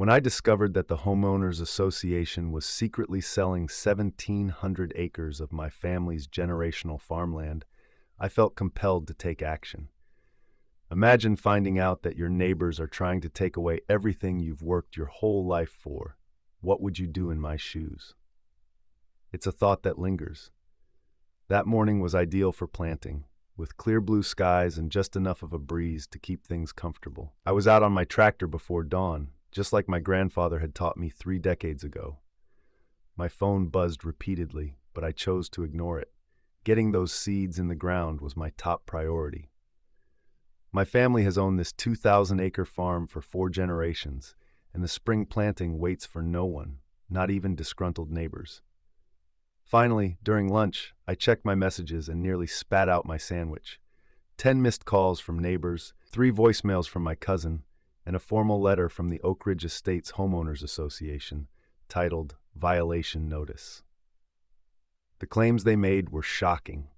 When I discovered that the Homeowners Association was secretly selling 1,700 acres of my family's generational farmland, I felt compelled to take action. Imagine finding out that your neighbors are trying to take away everything you've worked your whole life for. What would you do in my shoes? It's a thought that lingers. That morning was ideal for planting, with clear blue skies and just enough of a breeze to keep things comfortable. I was out on my tractor before dawn, just like my grandfather had taught me 3 decades ago. My phone buzzed repeatedly, but I chose to ignore it. Getting those seeds in the ground was my top priority. My family has owned this 2,000-acre farm for 4 generations, and the spring planting waits for no one, not even disgruntled neighbors. Finally, during lunch, I checked my messages and nearly spat out my sandwich. 10 missed calls from neighbors, 3 voicemails from my cousin, and a formal letter from the Oak Ridge Estates Homeowners Association, titled Violation Notice. The claims they made were shocking.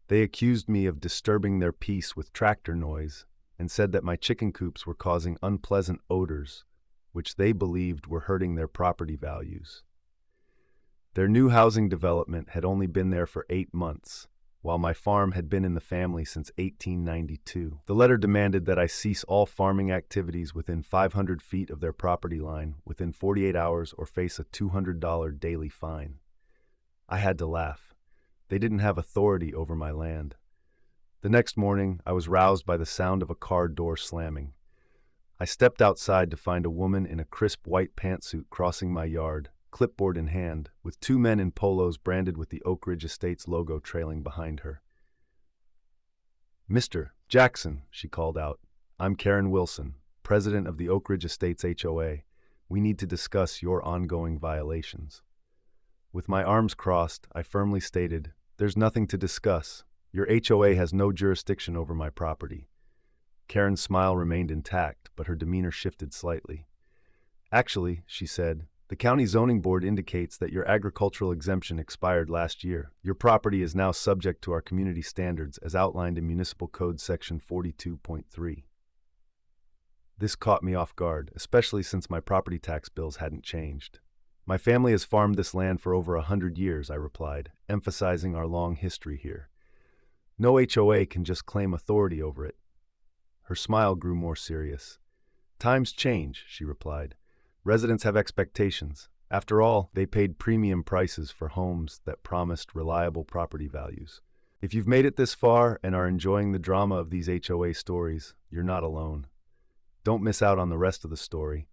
They accused me of disturbing their peace with tractor noise and said that my chicken coops were causing unpleasant odors, which they believed were hurting their property values. Their new housing development had only been there for 8 months, while my farm had been in the family since 1892. The letter demanded that I cease all farming activities within 500 feet of their property line within 48 hours or face a $200 daily fine. I had to laugh. They didn't have authority over my land. The next morning, I was roused by the sound of a car door slamming. I stepped outside to find a woman in a crisp white pantsuit crossing my yard, clipboard in hand, with 2 men in polos branded with the Oak Ridge Estates logo trailing behind her. "Mr. Jackson," she called out, "I'm Karen Wilson, president of the Oak Ridge Estates HOA. We need to discuss your ongoing violations." With my arms crossed, I firmly stated, "There's nothing to discuss. Your HOA has no jurisdiction over my property." Karen's smile remained intact, but her demeanor shifted slightly. "Actually," she said, "the county zoning board indicates that your agricultural exemption expired last year. Your property is now subject to our community standards as outlined in Municipal Code Section 42.3. This caught me off guard, especially since my property tax bills hadn't changed. "My family has farmed this land for over 100 years, I replied, emphasizing our long history here. "No HOA can just claim authority over it." Her smile grew more serious. "Times change," she replied. "Residents have expectations. After all, they paid premium prices for homes that promised reliable property values. If you've made it this far and are enjoying the drama of these HOA stories, you're not alone. Don't miss out on the rest of the story.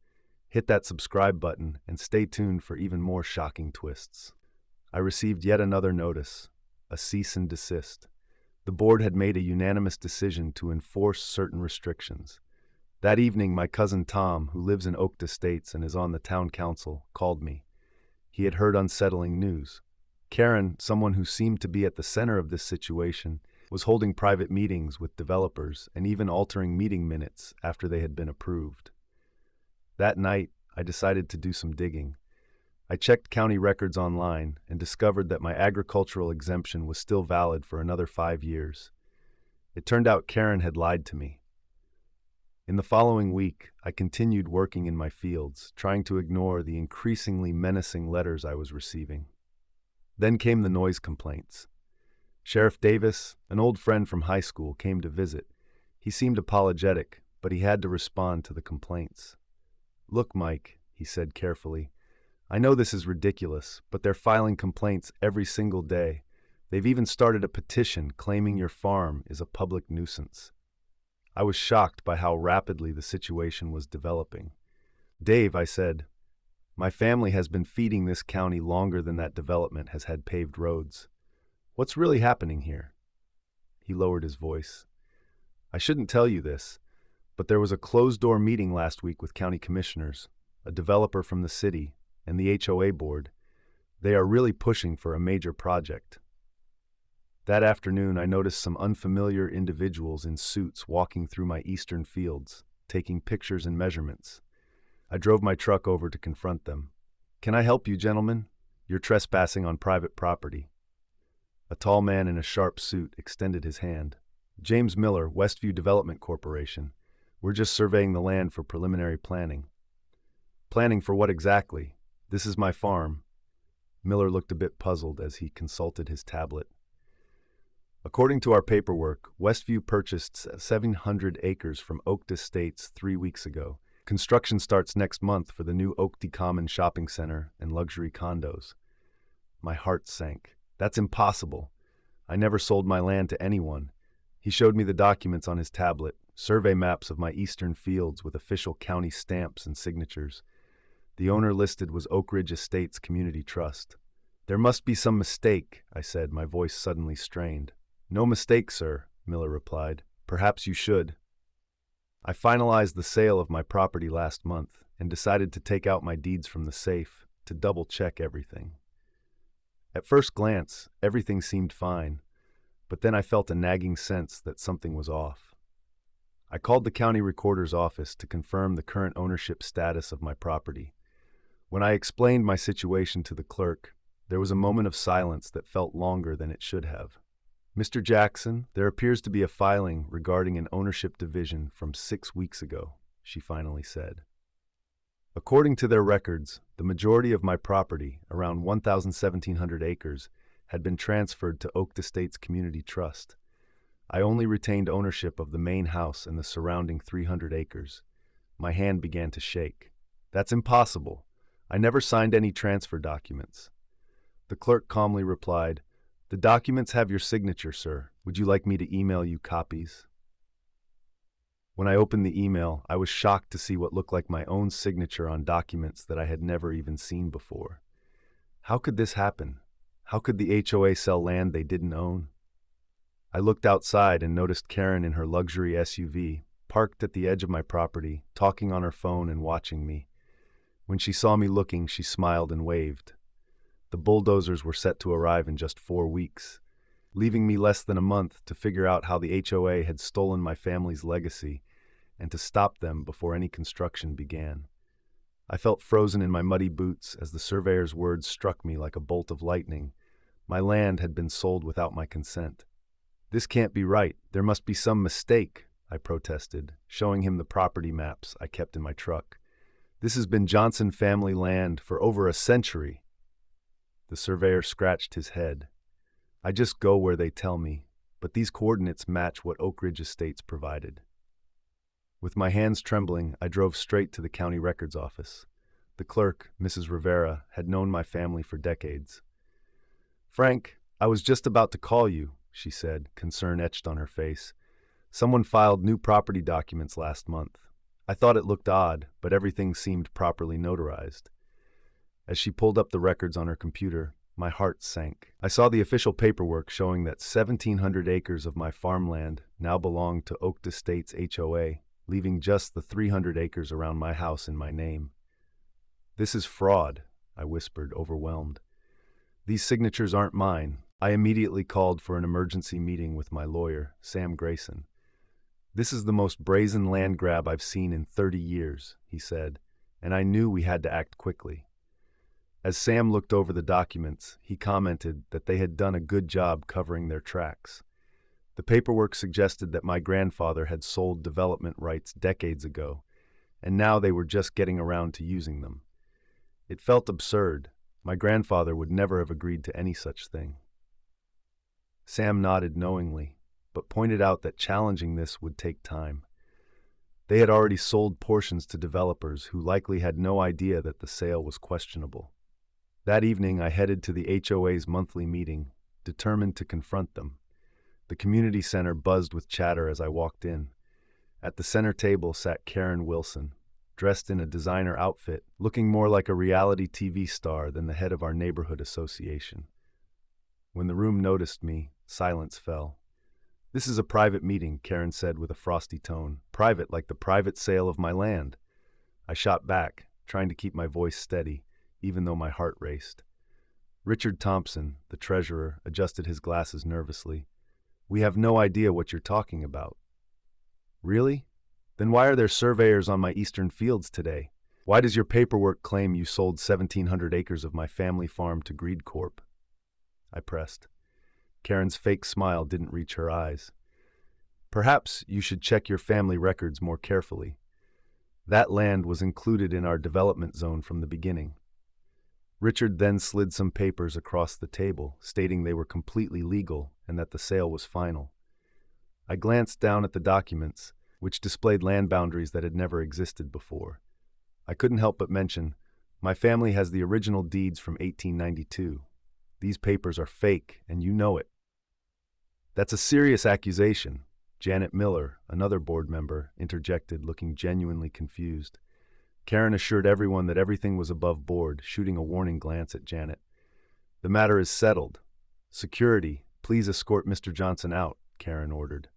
Hit that subscribe button and stay tuned for even more shocking twists." I received yet another notice, a cease and desist. The board had made a unanimous decision to enforce certain restrictions. That evening, my cousin Tom, who lives in Oak Estates and is on the town council, called me. He had heard unsettling news. Karen, someone who seemed to be at the center of this situation, was holding private meetings with developers and even altering meeting minutes after they had been approved. That night, I decided to do some digging. I checked county records online and discovered that my agricultural exemption was still valid for another 5 years. It turned out Karen had lied to me. In the following week, I continued working in my fields, trying to ignore the increasingly menacing letters I was receiving. Then came the noise complaints. Sheriff Davis, an old friend from high school, came to visit. He seemed apologetic, but he had to respond to the complaints. "Look, Mike," he said carefully, "I know this is ridiculous, but they're filing complaints every single day. They've even started a petition claiming your farm is a public nuisance." I was shocked by how rapidly the situation was developing. "Dave," I said, "my family has been feeding this county longer than that development has had paved roads. What's really happening here?" He lowered his voice. "I shouldn't tell you this, but there was a closed-door meeting last week with county commissioners, a developer from the city, and the HOA board. They are really pushing for a major project." That afternoon, I noticed some unfamiliar individuals in suits walking through my eastern fields, taking pictures and measurements. I drove my truck over to confront them. "Can I help you, gentlemen? You're trespassing on private property." A tall man in a sharp suit extended his hand. "James Miller, Westview Development Corporation. We're just surveying the land for preliminary planning." Planning for what exactly? This is my farm. Miller looked a bit puzzled as he consulted his tablet. According to our paperwork, Westview purchased 700 acres from Oak Estates 3 weeks ago. Construction starts next month for the new Oakdale Common Shopping Center and luxury condos. My heart sank. That's impossible. I never sold my land to anyone. He showed me the documents on his tablet, survey maps of my eastern fields with official county stamps and signatures. The owner listed was Oak Ridge Estates Community Trust. There must be some mistake, I said, my voice suddenly strained. No mistake, sir, Miller replied. Perhaps you should. I finalized the sale of my property last month and decided to take out my deeds from the safe to double-check everything. At first glance, everything seemed fine, but then I felt a nagging sense that something was off. I called the county recorder's office to confirm the current ownership status of my property. When I explained my situation to the clerk, there was a moment of silence that felt longer than it should have. Mr. Jackson, there appears to be a filing regarding an ownership division from 6 weeks ago, she finally said. According to their records, the majority of my property, around 1,700 acres, had been transferred to Oak Estates Community Trust. I only retained ownership of the main house and the surrounding 300 acres. My hand began to shake. That's impossible. I never signed any transfer documents. The clerk calmly replied, "The documents have your signature, sir. Would you like me to email you copies?" When I opened the email, I was shocked to see what looked like my own signature on documents that I had never even seen before. How could this happen? How could the HOA sell land they didn't own? I looked outside and noticed Karen in her luxury SUV, parked at the edge of my property, talking on her phone and watching me. When she saw me looking, she smiled and waved. The bulldozers were set to arrive in just 4 weeks, leaving me less than a month to figure out how the HOA had stolen my family's legacy and to stop them before any construction began. I felt frozen in my muddy boots as the surveyor's words struck me like a bolt of lightning. My land had been sold without my consent. "This can't be right. There must be some mistake," I protested, showing him the property maps I kept in my truck. "This has been Johnson family land for over a century." The surveyor scratched his head. "I just go where they tell me, but these coordinates match what Oak Ridge Estates provided." With my hands trembling, I drove straight to the county records office. The clerk, Mrs. Rivera, had known my family for decades. "Frank, I was just about to call you," she said, concern etched on her face. "Someone filed new property documents last month. I thought it looked odd, but everything seemed properly notarized." As she pulled up the records on her computer, my heart sank. I saw the official paperwork showing that 1,700 acres of my farmland now belonged to Oak Estates HOA, leaving just the 300 acres around my house in my name. "This is fraud," I whispered, overwhelmed. "These signatures aren't mine." I immediately called for an emergency meeting with my lawyer, Sam Grayson. "This is the most brazen land grab I've seen in 30 years, he said, and I knew we had to act quickly. As Sam looked over the documents, he commented that they had done a good job covering their tracks. The paperwork suggested that my grandfather had sold development rights decades ago, and now they were just getting around to using them. It felt absurd. My grandfather would never have agreed to any such thing. Sam nodded knowingly, but pointed out that challenging this would take time. They had already sold portions to developers who likely had no idea that the sale was questionable. That evening, I headed to the HOA's monthly meeting, determined to confront them. The community center buzzed with chatter as I walked in. At the center table sat Karen Wilson, dressed in a designer outfit, looking more like a reality TV star than the head of our neighborhood association. When the room noticed me, silence fell. "This is a private meeting," Karen said with a frosty tone. "Private like the private sale of my land." I shot back, trying to keep my voice steady, even though my heart raced. Richard Thompson, the treasurer, adjusted his glasses nervously. "We have no idea what you're talking about." "Really? Then why are there surveyors on my eastern fields today? Why does your paperwork claim you sold 1,700 acres of my family farm to Greed Corp?" I pressed. Karen's fake smile didn't reach her eyes. "Perhaps you should check your family records more carefully. That land was included in our development zone from the beginning. Richard then slid some papers across the table, stating they were completely legal and that the sale was final. I glanced down at the documents, which displayed land boundaries that had never existed before. I couldn't help but mention, my family has the original deeds from 1892. These papers are fake, and you know it. That's a serious accusation, Janet Miller, another board member, interjected, looking genuinely confused. Karen assured everyone that everything was above board, shooting a warning glance at Janet. The matter is settled. Security, please escort Mr. Johnson out, Karen ordered.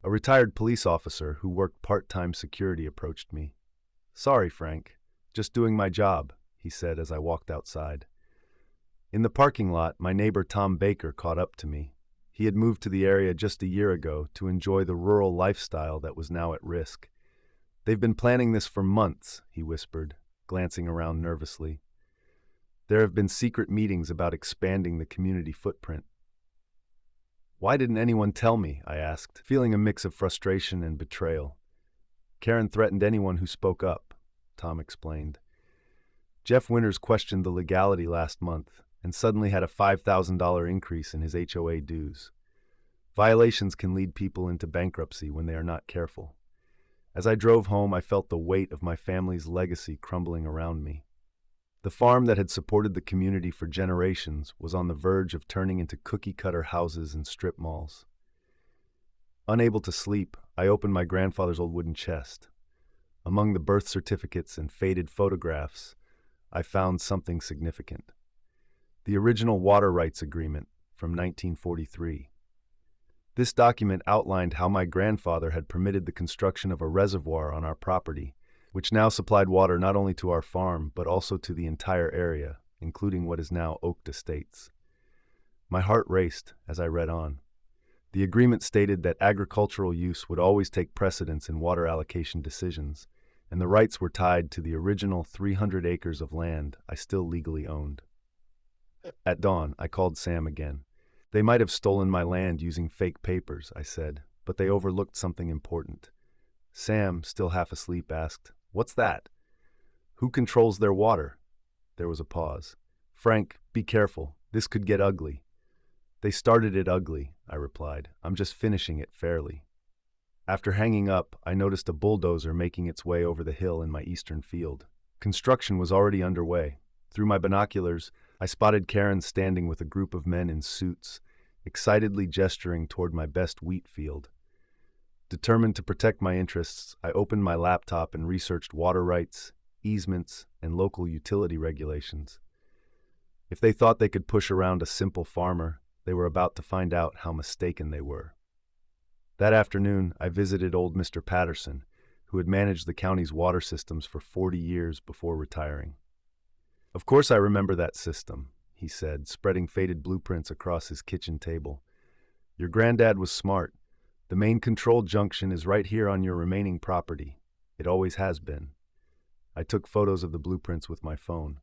A retired police officer who worked part-time security approached me. Sorry, Frank. Just doing my job, he said as I walked outside. In the parking lot, my neighbor Tom Baker caught up to me. He had moved to the area just a year ago to enjoy the rural lifestyle that was now at risk. They've been planning this for months, he whispered, glancing around nervously. There have been secret meetings about expanding the community footprint. Why didn't anyone tell me? I asked, feeling a mix of frustration and betrayal. Karen threatened anyone who spoke up, Tom explained. Jeff Winters questioned the legality last month and suddenly had a $5,000 increase in his HOA dues. Violations can lead people into bankruptcy when they are not careful. As I drove home, I felt the weight of my family's legacy crumbling around me. The farm that had supported the community for generations was on the verge of turning into cookie-cutter houses and strip malls. Unable to sleep, I opened my grandfather's old wooden chest. Among the birth certificates and faded photographs, I found something significant. The original water rights agreement from 1943. This document outlined how my grandfather had permitted the construction of a reservoir on our property, which now supplied water not only to our farm but also to the entire area, including what is now Oak Estates. My heart raced as I read on. The agreement stated that agricultural use would always take precedence in water allocation decisions, and the rights were tied to the original 300 acres of land I still legally owned. At dawn, I called Sam again. They might have stolen my land using fake papers, I said, but they overlooked something important. Sam, still half asleep, asked, "What's that?" "Who controls their water?" There was a pause. "Frank, be careful. This could get ugly." "They started it ugly," I replied. "I'm just finishing it fairly." After hanging up, I noticed a bulldozer making its way over the hill in my eastern field. Construction was already underway. Through my binoculars, I spotted Karen standing with a group of men in suits, excitedly gesturing toward my best wheat field. Determined to protect my interests, I opened my laptop and researched water rights, easements, and local utility regulations. If they thought they could push around a simple farmer, they were about to find out how mistaken they were. That afternoon, I visited old Mr. Patterson, who had managed the county's water systems for 40 years before retiring. "Of course I remember that system," he said, spreading faded blueprints across his kitchen table. "Your granddad was smart. The main control junction is right here on your remaining property. It always has been." I took photos of the blueprints with my phone.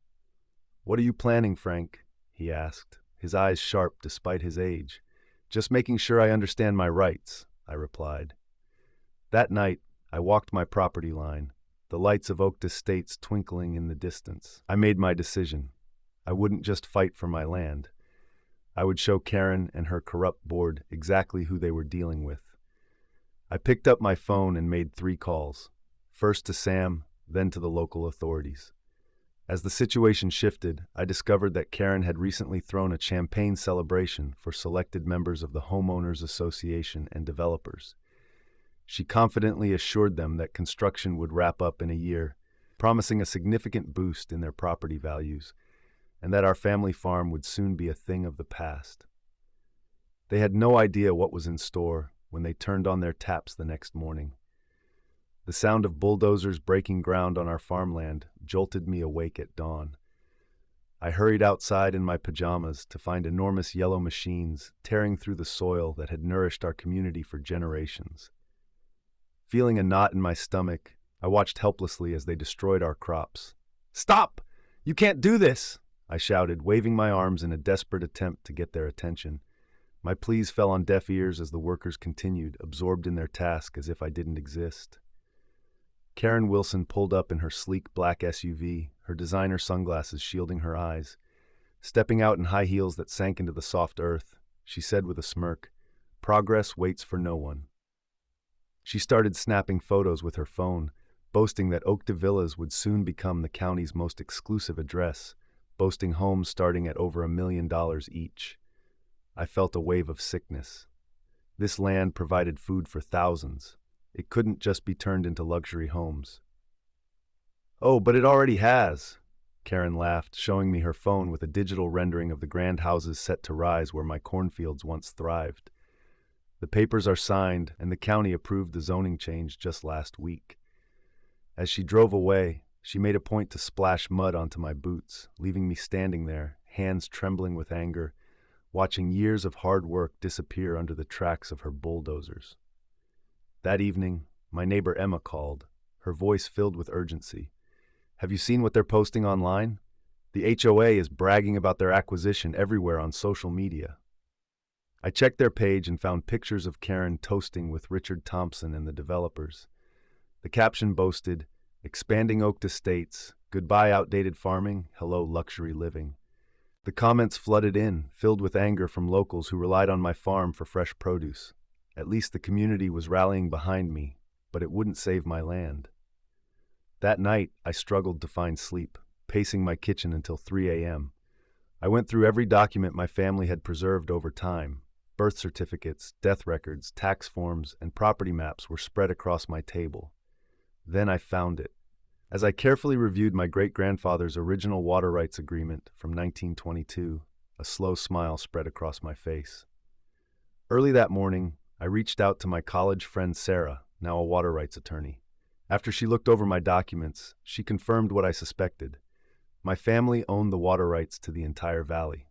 "What are you planning, Frank?" he asked, his eyes sharp despite his age. "Just making sure I understand my rights," I replied. That night, I walked my property line, the lights of Oak Estates twinkling in the distance. I made my decision. I wouldn't just fight for my land. I would show Karen and her corrupt board exactly who they were dealing with. I picked up my phone and made 3 calls, first to Sam, then to the local authorities. As the situation shifted, I discovered that Karen had recently thrown a champagne celebration for selected members of the Homeowners Association and developers. She confidently assured them that construction would wrap up in a year, promising a significant boost in their property values, and that our family farm would soon be a thing of the past. They had no idea what was in store when they turned on their taps the next morning. The sound of bulldozers breaking ground on our farmland jolted me awake at dawn. I hurried outside in my pajamas to find enormous yellow machines tearing through the soil that had nourished our community for generations. Feeling a knot in my stomach, I watched helplessly as they destroyed our crops. "Stop! You can't do this!" I shouted, waving my arms in a desperate attempt to get their attention. My pleas fell on deaf ears as the workers continued, absorbed in their task as if I didn't exist. Karen Wilson pulled up in her sleek black SUV, her designer sunglasses shielding her eyes. Stepping out in high heels that sank into the soft earth, she said with a smirk, "Progress waits for no one." She started snapping photos with her phone, boasting that Oak de Villas would soon become the county's most exclusive address, boasting homes starting at over $1 million each. I felt a wave of sickness. This land provided food for thousands. It couldn't just be turned into luxury homes. "Oh, but it already has," Karen laughed, showing me her phone with a digital rendering of the grand houses set to rise where my cornfields once thrived. "The papers are signed, and the county approved the zoning change just last week." As she drove away, she made a point to splash mud onto my boots, leaving me standing there, hands trembling with anger, watching years of hard work disappear under the tracks of her bulldozers. That evening, my neighbor Emma called, her voice filled with urgency. "Have you seen what they're posting online? The HOA is bragging about their acquisition everywhere on social media." I checked their page and found pictures of Karen toasting with Richard Thompson and the developers. The caption boasted, "Expanding Oak Estates, goodbye outdated farming, hello luxury living." The comments flooded in, filled with anger from locals who relied on my farm for fresh produce. At least the community was rallying behind me, but it wouldn't save my land. That night, I struggled to find sleep, pacing my kitchen until 3 a.m. I went through every document my family had preserved over time. Birth certificates, death records, tax forms, and property maps were spread across my table. Then I found it. As I carefully reviewed my great-grandfather's original water rights agreement from 1922, a slow smile spread across my face. Early that morning, I reached out to my college friend Sarah, now a water rights attorney. After she looked over my documents, she confirmed what I suspected. My family owned the water rights to the entire valley.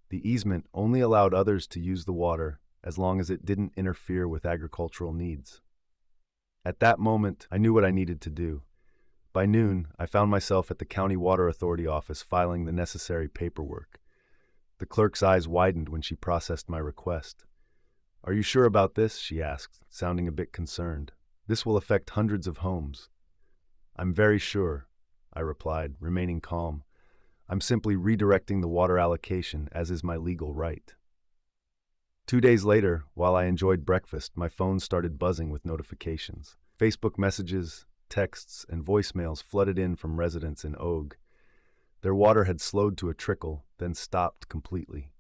The easement only allowed others to use the water as long as it didn't interfere with agricultural needs. At that moment, I knew what I needed to do. By noon, I found myself at the County Water Authority office filing the necessary paperwork. The clerk's eyes widened when she processed my request. "Are you sure about this?" she asked, sounding a bit concerned. "This will affect hundreds of homes." "I'm very sure," I replied, remaining calm. "I'm simply redirecting the water allocation, as is my legal right." 2 days later, while I enjoyed breakfast, my phone started buzzing with notifications. Facebook messages, texts, and voicemails flooded in from residents in Og. Their water had slowed to a trickle, then stopped completely.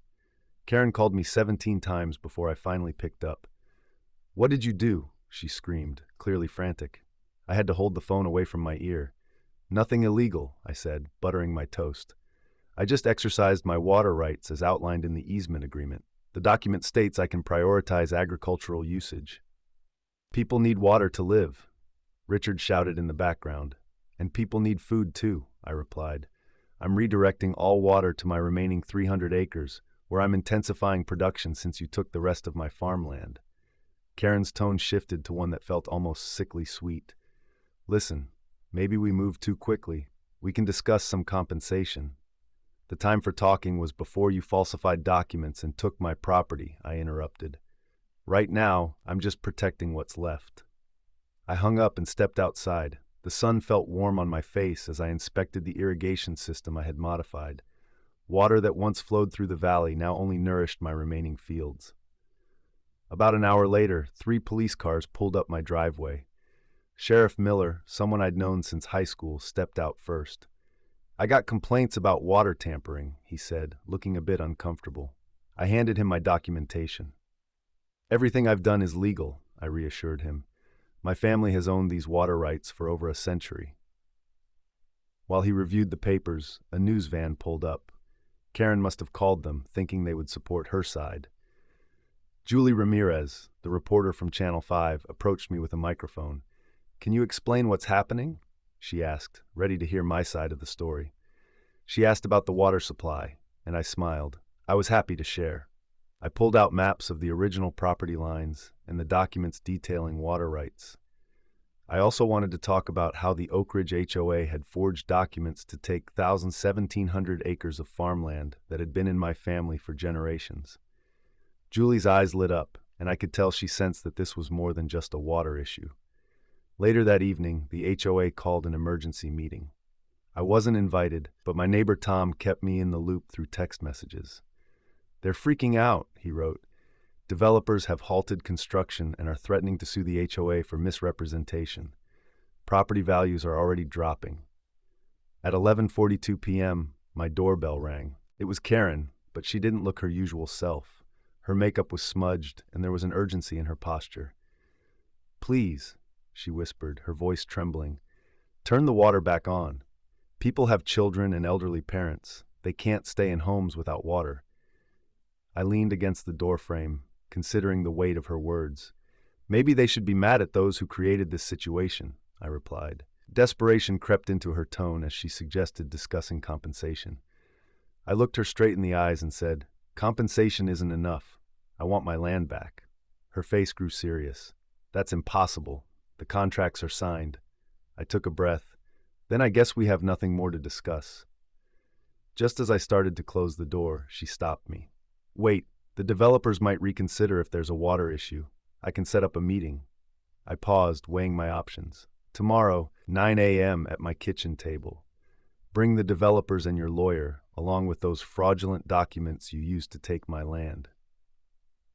Karen called me 17 times before I finally picked up. "What did you do?" she screamed, clearly frantic. I had to hold the phone away from my ear. "Nothing illegal," I said, buttering my toast. "I just exercised my water rights as outlined in the easement agreement. The document states I can prioritize agricultural usage." "People need water to live," Richard shouted in the background. "And people need food too," I replied. "I'm redirecting all water to my remaining 300 acres, where I'm intensifying production since you took the rest of my farmland." Karen's tone shifted to one that felt almost sickly sweet. "Listen, maybe we moved too quickly. We can discuss some compensation." "The time for talking was before you falsified documents and took my property," I interrupted. "Right now, I'm just protecting what's left." I hung up and stepped outside. The sun felt warm on my face as I inspected the irrigation system I had modified. Water that once flowed through the valley now only nourished my remaining fields. About an hour later, 3 police cars pulled up my driveway. Sheriff Miller, someone I'd known since high school, stepped out first. "I got complaints about water tampering," he said, looking a bit uncomfortable. I handed him my documentation. "Everything I've done is legal," I reassured him. "My family has owned these water rights for over a century." While he reviewed the papers, a news van pulled up. Karen must have called them, thinking they would support her side. Julie Ramirez, the reporter from Channel 5, approached me with a microphone. "Can you explain what's happening?" she asked, ready to hear my side of the story. She asked about the water supply, and I smiled. I was happy to share. I pulled out maps of the original property lines and the documents detailing water rights. I also wanted to talk about how the Oak Ridge HOA had forged documents to take 1,700 acres of farmland that had been in my family for generations. Julie's eyes lit up, and I could tell she sensed that this was more than just a water issue. Later that evening, the HOA called an emergency meeting. I wasn't invited, but my neighbor Tom kept me in the loop through text messages. "They're freaking out," he wrote. "Developers have halted construction and are threatening to sue the HOA for misrepresentation. Property values are already dropping." At 11:42 p.m., my doorbell rang. It was Karen, but she didn't look her usual self. Her makeup was smudged, and there was an urgency in her posture. "Please," she whispered, her voice trembling, "turn the water back on. People have children and elderly parents. They can't stay in homes without water." I leaned against the doorframe, considering the weight of her words. "Maybe they should be mad at those who created this situation," I replied. Desperation crept into her tone as she suggested discussing compensation. I looked her straight in the eyes and said, "Compensation isn't enough. I want my land back." Her face grew serious. "That's impossible. The contracts are signed." I took a breath. "Then I guess we have nothing more to discuss." Just as I started to close the door, she stopped me. "Wait, the developers might reconsider if there's a water issue. I can set up a meeting." I paused, weighing my options. "Tomorrow, 9 a.m. at my kitchen table. Bring the developers and your lawyer, along with those fraudulent documents you used to take my land."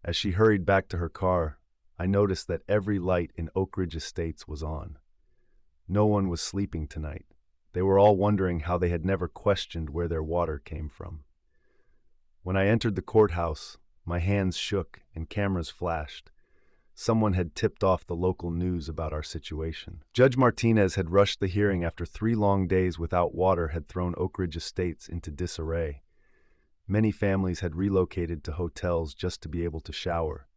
As she hurried back to her car, I noticed that every light in Oak Ridge Estates was on. No one was sleeping tonight. They were all wondering how they had never questioned where their water came from. When I entered the courthouse, my hands shook and cameras flashed. Someone had tipped off the local news about our situation. Judge Martinez had rushed the hearing after 3 long days without water had thrown Oak Ridge Estates into disarray. Many families had relocated to hotels just to be able to shower.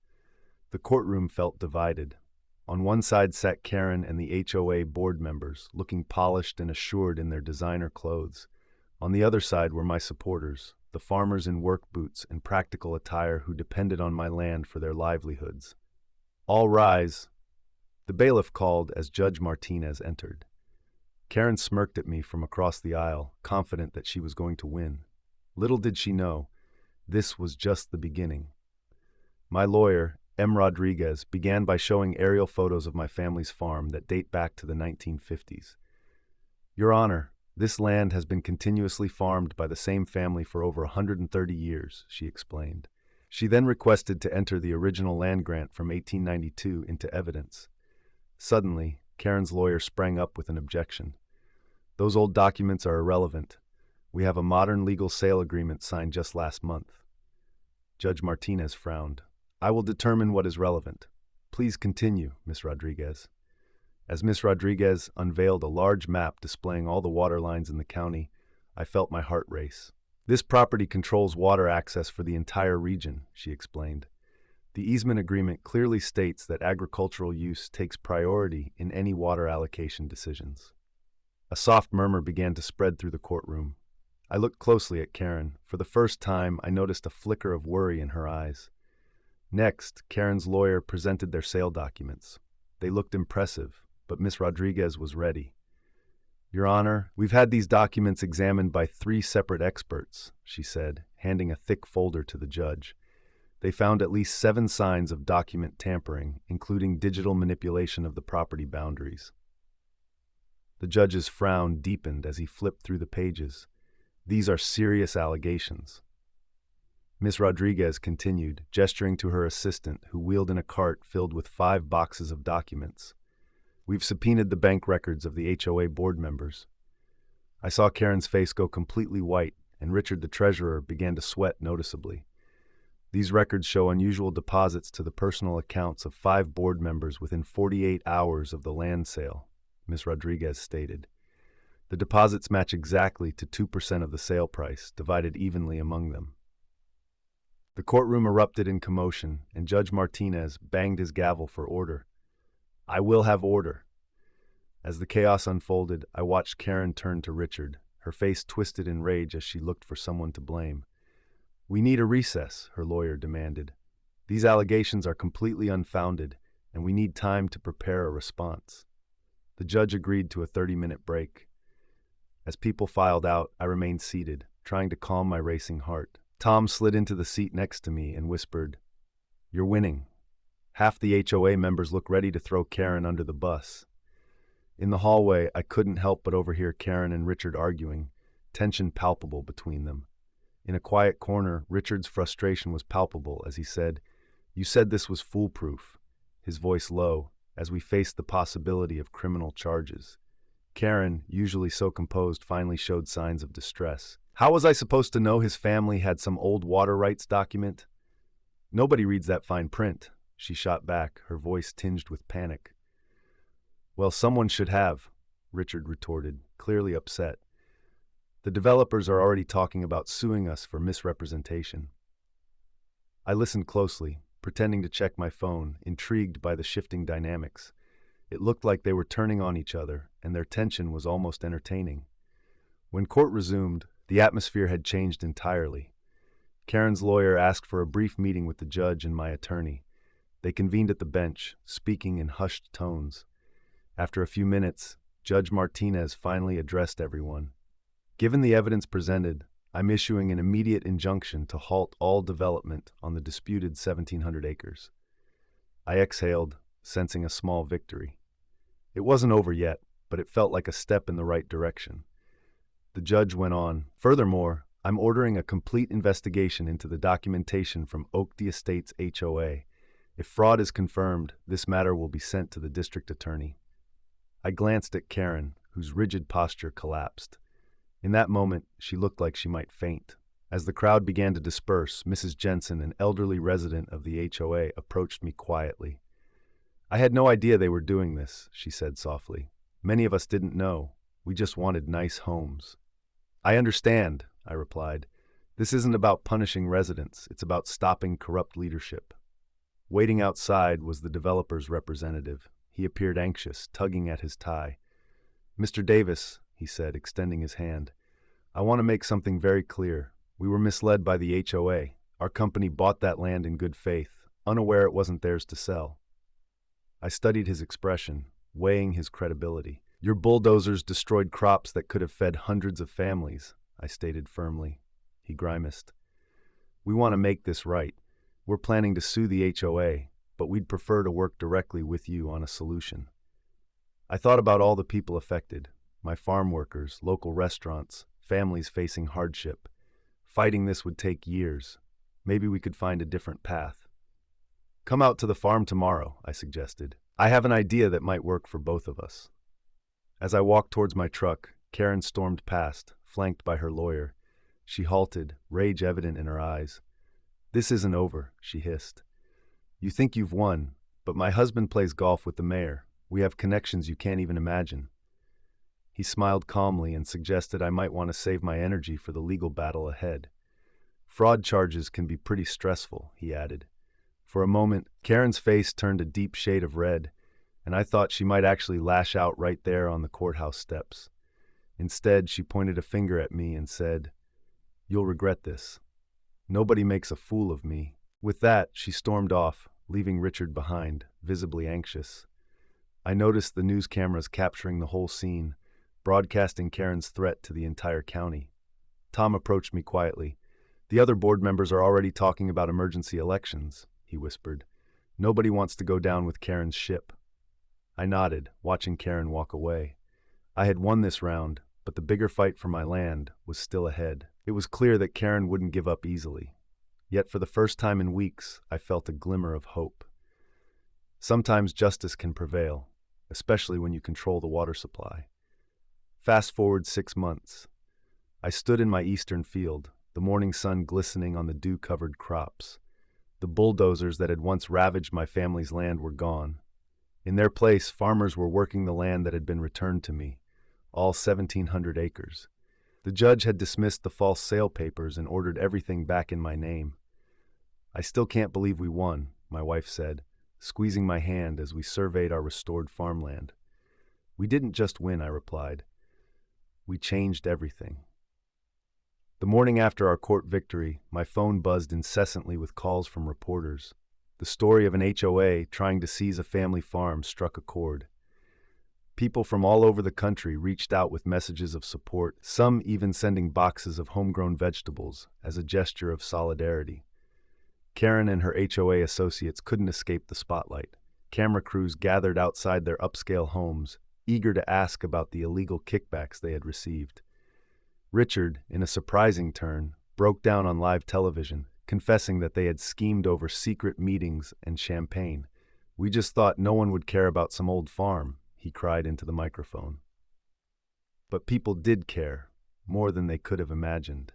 The courtroom felt divided. On one side sat Karen and the HOA board members, looking polished and assured in their designer clothes. On the other side were my supporters, the farmers in work boots and practical attire who depended on my land for their livelihoods. "All rise." The bailiff called as Judge Martinez entered. Karen smirked at me from across the aisle, confident that she was going to win. Little did she know, this was just the beginning. My lawyer, M. Rodriguez, began by showing aerial photos of my family's farm that date back to the 1950s. "Your Honor, this land has been continuously farmed by the same family for over 130 years, she explained. She then requested to enter the original land grant from 1892 into evidence. Suddenly, Karen's lawyer sprang up with an objection. "Those old documents are irrelevant. We have a modern legal sale agreement signed just last month." Judge Martinez frowned. "I will determine what is relevant. Please continue, Ms. Rodriguez." As Ms. Rodriguez unveiled a large map displaying all the water lines in the county, I felt my heart race. "This property controls water access for the entire region," she explained. "The easement agreement clearly states that agricultural use takes priority in any water allocation decisions." A soft murmur began to spread through the courtroom. I looked closely at Karen. For the first time, I noticed a flicker of worry in her eyes. Next, Karen's lawyer presented their sale documents. They looked impressive, but Ms. Rodriguez was ready. "Your Honor, we've had these documents examined by 3 separate experts," she said, handing a thick folder to the judge. "They found at least 7 signs of document tampering, including digital manipulation of the property boundaries." The judge's frown deepened as he flipped through the pages. "These are serious allegations." Ms. Rodriguez continued, gesturing to her assistant, who wheeled in a cart filled with 5 boxes of documents. "We've subpoenaed the bank records of the HOA board members." I saw Karen's face go completely white, and Richard, the treasurer, began to sweat noticeably. "These records show unusual deposits to the personal accounts of 5 board members within 48 hours of the land sale," Ms. Rodriguez stated. "The deposits match exactly to 2% of the sale price, divided evenly among them." The courtroom erupted in commotion, and Judge Martinez banged his gavel for order. "I will have order." As the chaos unfolded, I watched Karen turn to Richard, her face twisted in rage as she looked for someone to blame. "We need a recess," her lawyer demanded. "These allegations are completely unfounded, and we need time to prepare a response." The judge agreed to a 30-minute break. As people filed out, I remained seated, trying to calm my racing heart. Tom slid into the seat next to me and whispered, "You're winning." Half the HOA members look ready to throw Karen under the bus. In the hallway, I couldn't help but overhear Karen and Richard arguing, tension palpable between them. In a quiet corner, Richard's frustration was palpable as he said, "You said this was foolproof," his voice low, as we faced the possibility of criminal charges. Karen, usually so composed, finally showed signs of distress. How was I supposed to know his family had some old water rights document? Nobody reads that fine print, she shot back, her voice tinged with panic. Well, someone should have, Richard retorted, clearly upset. The developers are already talking about suing us for misrepresentation. I listened closely, pretending to check my phone, intrigued by the shifting dynamics. It looked like they were turning on each other, and their tension was almost entertaining. When court resumed, the atmosphere had changed entirely. Karen's lawyer asked for a brief meeting with the judge and my attorney. They convened at the bench, speaking in hushed tones. After a few minutes, Judge Martinez finally addressed everyone. Given the evidence presented, I'm issuing an immediate injunction to halt all development on the disputed 1,700 acres. I exhaled, sensing a small victory. It wasn't over yet, but it felt like a step in the right direction. The judge went on, "Furthermore, I'm ordering a complete investigation into the documentation from Oakdale Estates HOA. If fraud is confirmed, this matter will be sent to the district attorney." I glanced at Karen, whose rigid posture collapsed. In that moment, she looked like she might faint. As the crowd began to disperse, Mrs. Jensen, an elderly resident of the HOA, approached me quietly. "I had no idea they were doing this," she said softly. "Many of us didn't know. We just wanted nice homes." "I understand," I replied. "This isn't about punishing residents. It's about stopping corrupt leadership." Waiting outside was the developer's representative. He appeared anxious, tugging at his tie. "Mr. Davis," he said, extending his hand, "I want to make something very clear. We were misled by the HOA. Our company bought that land in good faith, unaware it wasn't theirs to sell." I studied his expression, weighing his credibility. "Your bulldozers destroyed crops that could have fed hundreds of families," I stated firmly. He grimaced. "We want to make this right. We're planning to sue the HOA, but we'd prefer to work directly with you on a solution." I thought about all the people affected, my farm workers, local restaurants, families facing hardship. Fighting this would take years. Maybe we could find a different path. "Come out to the farm tomorrow," I suggested. "I have an idea that might work for both of us." As I walked towards my truck, Karen stormed past, flanked by her lawyer. She halted, rage evident in her eyes. "This isn't over," she hissed. "You think you've won, but my husband plays golf with the mayor. We have connections you can't even imagine." He smiled calmly and suggested I might want to save my energy for the legal battle ahead. "Fraud charges can be pretty stressful," he added. For a moment, Karen's face turned a deep shade of red, and I thought she might actually lash out right there on the courthouse steps. Instead, she pointed a finger at me and said, "You'll regret this. Nobody makes a fool of me." With that, she stormed off, leaving Richard behind, visibly anxious. I noticed the news cameras capturing the whole scene, broadcasting Karen's threat to the entire county. Tom approached me quietly. "The other board members are already talking about emergency elections," he whispered. "Nobody wants to go down with Karen's ship." I nodded, watching Karen walk away. I had won this round, but the bigger fight for my land was still ahead. It was clear that Karen wouldn't give up easily. Yet for the first time in weeks, I felt a glimmer of hope. Sometimes justice can prevail, especially when you control the water supply. Fast forward 6 months. I stood in my eastern field, the morning sun glistening on the dew-covered crops. The bulldozers that had once ravaged my family's land were gone. In their place, farmers were working the land that had been returned to me, all 1,700 acres. The judge had dismissed the false sale papers and ordered everything back in my name. "I still can't believe we won," my wife said, squeezing my hand as we surveyed our restored farmland. "We didn't just win," I replied. "We changed everything." The morning after our court victory, my phone buzzed incessantly with calls from reporters. The story of an HOA trying to seize a family farm struck a chord. People from all over the country reached out with messages of support, some even sending boxes of homegrown vegetables as a gesture of solidarity. Karen and her HOA associates couldn't escape the spotlight. Camera crews gathered outside their upscale homes, eager to ask about the illegal kickbacks they had received. Richard, in a surprising turn, broke down on live television, confessing that they had schemed over secret meetings and champagne. "We just thought no one would care about some old farm," he cried into the microphone. But people did care, more than they could have imagined.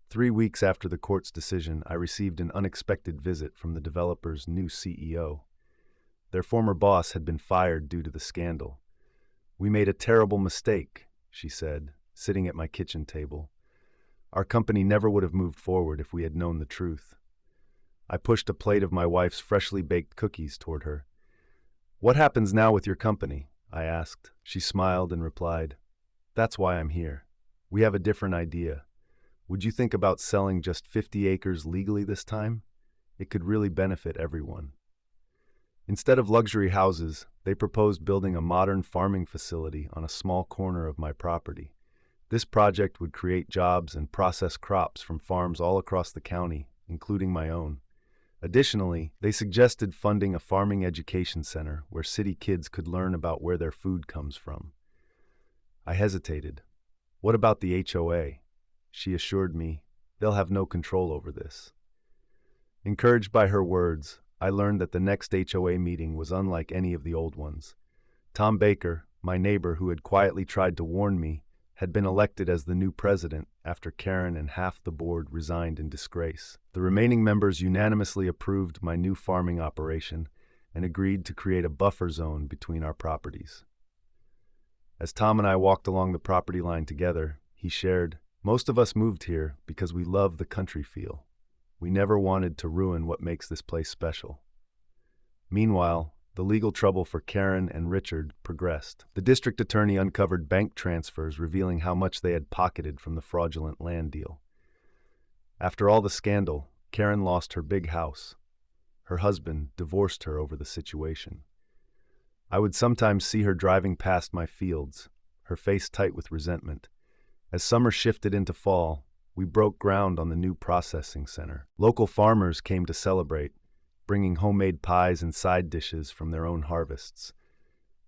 3 weeks after the court's decision, I received an unexpected visit from the developer's new CEO. Their former boss had been fired due to the scandal. "We made a terrible mistake," she said, sitting at my kitchen table. "Our company never would have moved forward if we had known the truth." I pushed a plate of my wife's freshly baked cookies toward her. "What happens now with your company?" I asked. She smiled and replied, "That's why I'm here. We have a different idea. Would you think about selling just 50 acres legally this time? It could really benefit everyone." Instead of luxury houses, they proposed building a modern farming facility on a small corner of my property. This project would create jobs and process crops from farms all across the county, including my own. Additionally, they suggested funding a farming education center where city kids could learn about where their food comes from. I hesitated. "What about the HOA?" She assured me, "They'll have no control over this." Encouraged by her words, I learned that the next HOA meeting was unlike any of the old ones. Tom Baker, my neighbor who had quietly tried to warn me, had been elected as the new president after Karen and half the board resigned in disgrace. The remaining members unanimously approved my new farming operation and agreed to create a buffer zone between our properties. As Tom and I walked along the property line together, he shared, "Most of us moved here because we love the country feel. We never wanted to ruin what makes this place special." Meanwhile, the legal trouble for Karen and Richard progressed. The district attorney uncovered bank transfers revealing how much they had pocketed from the fraudulent land deal. After all the scandal, Karen lost her big house. Her husband divorced her over the situation. I would sometimes see her driving past my fields, her face tight with resentment. As summer shifted into fall, we broke ground on the new processing center. Local farmers came to celebrate, bringing homemade pies and side dishes from their own harvests.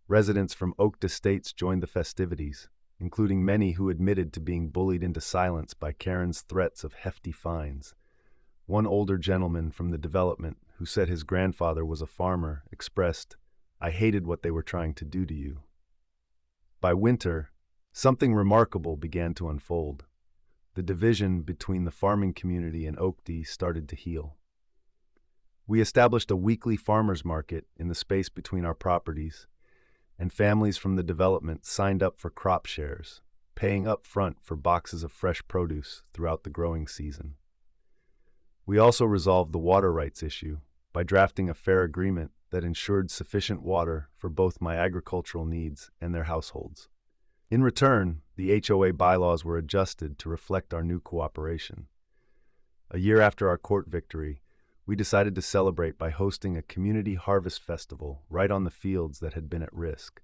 Residents from Oak Estates joined the festivities, including many who admitted to being bullied into silence by Karen's threats of hefty fines. One older gentleman from the development, who said his grandfather was a farmer, expressed, "I hated what they were trying to do to you." By winter, something remarkable began to unfold. The division between the farming community and Oakdee started to heal. We established a weekly farmers market in the space between our properties, and families from the development signed up for crop shares, paying up front for boxes of fresh produce throughout the growing season. We also resolved the water rights issue by drafting a fair agreement that ensured sufficient water for both my agricultural needs and their households. In return, the HOA bylaws were adjusted to reflect our new cooperation. A year after our court victory, we decided to celebrate by hosting a community harvest festival right on the fields that had been at risk.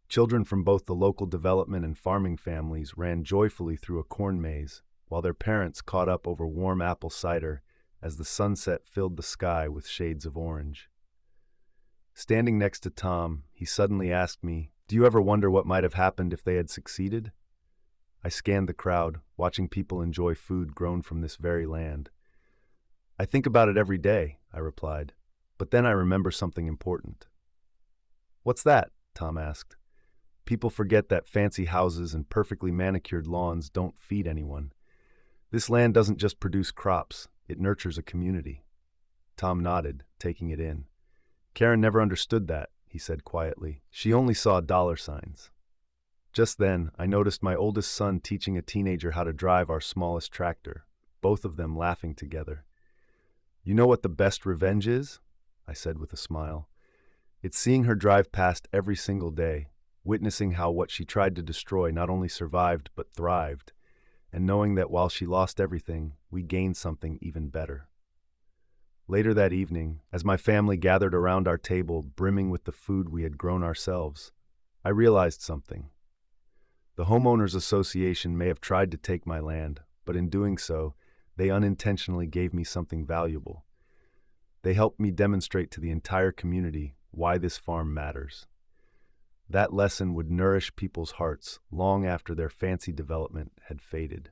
Children from both the local development and farming families ran joyfully through a corn maze, while their parents caught up over warm apple cider as the sunset filled the sky with shades of orange. Standing next to Tom, he suddenly asked me, "Do you ever wonder what might have happened if they had succeeded?" I scanned the crowd, watching people enjoy food grown from this very land. "I think about it every day," I replied, "but then I remember something important." "What's that?" Tom asked. "People forget that fancy houses and perfectly manicured lawns don't feed anyone. This land doesn't just produce crops, it nurtures a community." Tom nodded, taking it in. "Karen never understood that," he said quietly. "She only saw dollar signs." Just then, I noticed my oldest son teaching a teenager how to drive our smallest tractor, both of them laughing together. "You know what the best revenge is?" I said with a smile. "It's seeing her drive past every single day, witnessing how what she tried to destroy not only survived but thrived, and knowing that while she lost everything, we gained something even better." Later that evening, as my family gathered around our table brimming with the food we had grown ourselves, I realized something. The Homeowners Association may have tried to take my land, but in doing so, they unintentionally gave me something valuable. They helped me demonstrate to the entire community why this farm matters. That lesson would nourish people's hearts long after their fancy development had faded.